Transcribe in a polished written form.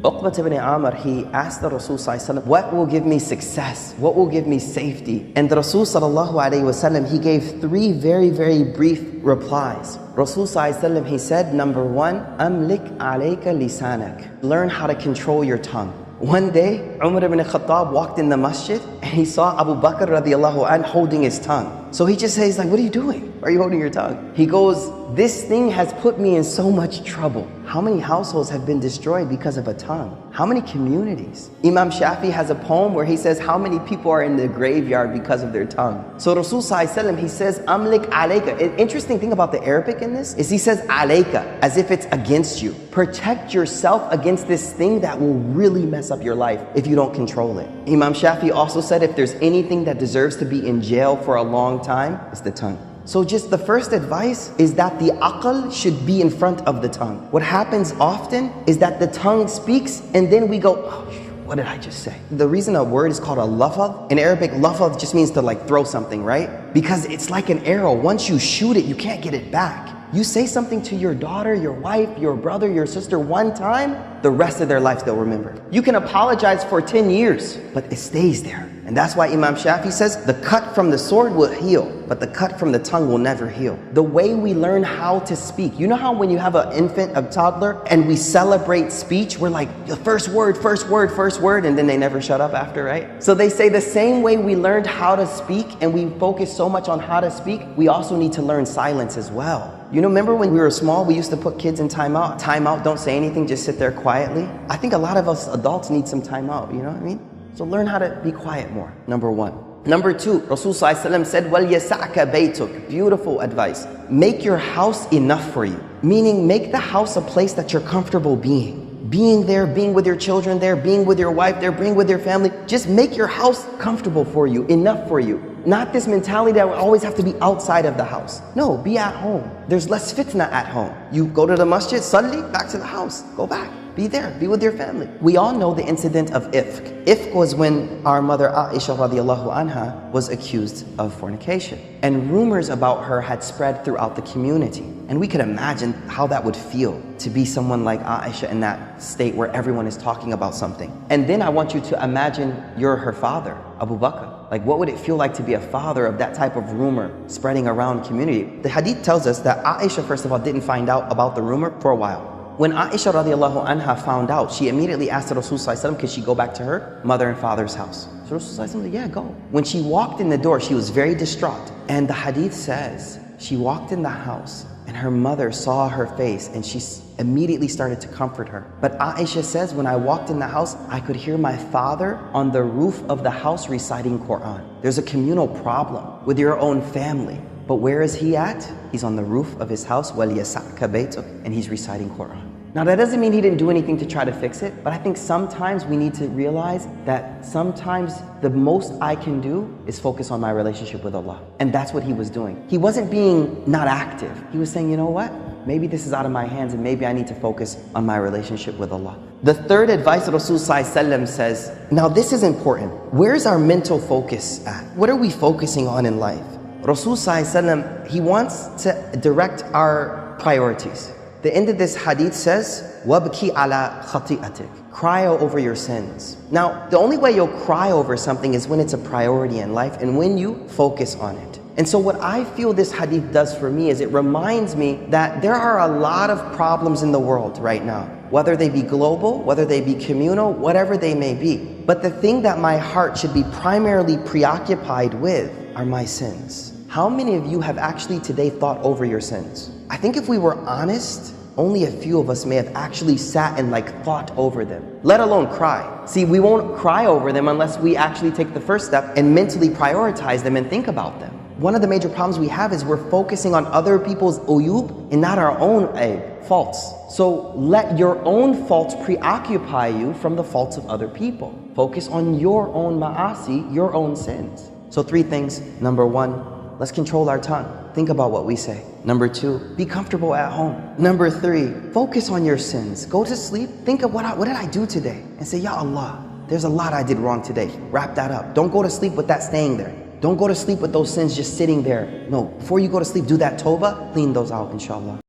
Uqbat ibn Amr, he asked the Rasul sallallahu alaihi wasallam, what will give me success? What will give me safety? And the Rasul sallallahu alaihi wasallam, he gave three very, very brief replies. Rasul sallallahu alaihi wasallam, he said, number one, amlik alayka lisanak. Learn how to control your tongue. One day, Umar ibn Khattab walked in the masjid and he saw Abu Bakr radiallahu anh holding his tongue. So he just says, like, what are you doing? Why are you holding your tongue? He goes, this thing has put me in so much trouble. How many households have been destroyed because of a tongue? How many communities? Imam Shafi has a poem where he says how many people are in the graveyard because of their tongue. So Rasul sallallahu alaihi wasallam, he says, amlik alayka. An interesting thing about the Arabic in this is he says alayka, as if it's against you. Protect yourself against this thing that will really mess up your life if you don't control it. Imam Shafi also said if there's anything that deserves to be in jail for a long time, it's the tongue. So just the first advice is that the aql should be in front of the tongue. What happens often is that the tongue speaks and then we go, oh, what did I just say? The reason a word is called a lafadh, in Arabic, lafadh just means to like throw something, right? Because it's like an arrow. Once you shoot it, you can't get it back. You say something to your daughter, your wife, your brother, your sister one time, the rest of their life they'll remember. You can apologize for 10 years, but it stays there. And that's why Imam Shafi says, the cut from the sword will heal, but the cut from the tongue will never heal. The way we learn how to speak. You know how when you have an infant, a toddler, and we celebrate speech, we're like, the first word, and then they never shut up after, right? So they say the same way we learned how to speak and we focus so much on how to speak, we also need to learn silence as well. You know, remember when we were small, we used to put kids in timeout? Timeout, don't say anything, just sit there quietly. I think a lot of us adults need some timeout, you know what I mean? So learn how to be quiet more, number one. Number two, Rasul sallallahu alaihi wasallam said, "Wal yasa'ka baytuk." Beautiful advice. Make your house enough for you. Meaning, make the house a place that you're comfortable being. Being there, being with your children there, being with your wife there, being with your family. Just make your house comfortable for you, enough for you. Not this mentality that we always have to be outside of the house. No, be at home. There's less fitna at home. You go to the masjid, salli, back to the house, go back. Be there, be with your family. We all know the incident of ifk. Ifk was when our mother Aisha radiallahu anha was accused of fornication. And rumors about her had spread throughout the community. And we could imagine how that would feel to be someone like Aisha in that state where everyone is talking about something. And then I want you to imagine you're her father, Abu Bakr. Like, what would it feel like to be a father of that type of rumor spreading around community? The hadith tells us that Aisha, first of all, didn't find out about the rumor for a while. When Aisha radiallahu anha found out, she immediately asked the Rasul sallallahu alaihi wasallam, could she go back to her mother and father's house? So Rasul sallallahu alaihi wasallam said, yeah, go. When she walked in the door, she was very distraught. And the hadith says, she walked in the house and her mother saw her face and she immediately started to comfort her. But Aisha says, when I walked in the house, I could hear my father on the roof of the house reciting Quran. There's a communal problem with your own family. But where is he at? He's on the roof of his house, وَلْيَسَعْكَ بَيْتُكَ, and he's reciting Quran. Now that doesn't mean he didn't do anything to try to fix it, but I think sometimes we need to realize that sometimes the most I can do is focus on my relationship with Allah. And that's what he was doing. He wasn't being not active. He was saying, you know what? Maybe this is out of my hands and maybe I need to focus on my relationship with Allah. The third advice that Rasul sallallahu alaihi wasallam says, now this is important. Where's our mental focus at? What are we focusing on in life? Rasul sallallahu alaihi wasallam, he wants to direct our priorities. The end of this hadith says, وَابْكِ عَلَى خَطِئَتِكَ. Cry over your sins. Now, the only way you'll cry over something is when it's a priority in life and when you focus on it. And so what I feel this hadith does for me is it reminds me that there are a lot of problems in the world right now, whether they be global, whether they be communal, whatever they may be. But the thing that my heart should be primarily preoccupied with are my sins. How many of you have actually today thought over your sins? I think if we were honest, only a few of us may have actually sat and thought over them, let alone cry. See, we won't cry over them unless we actually take the first step and mentally prioritize them and think about them. One of the major problems we have is we're focusing on other people's uyub and not our own faults. So let your own faults preoccupy you from the faults of other people. Focus on your own ma'asi, your own sins. So 3 things. Number 1, let's control our tongue. Think about what we say. Number 2, be comfortable at home. Number 3, focus on your sins. Go to sleep, think of what did I do today? And say, Ya Allah, there's a lot I did wrong today. Wrap that up. Don't go to sleep with that staying there. Don't go to sleep with those sins just sitting there. No, before you go to sleep, do that tawbah, clean those out, inshallah.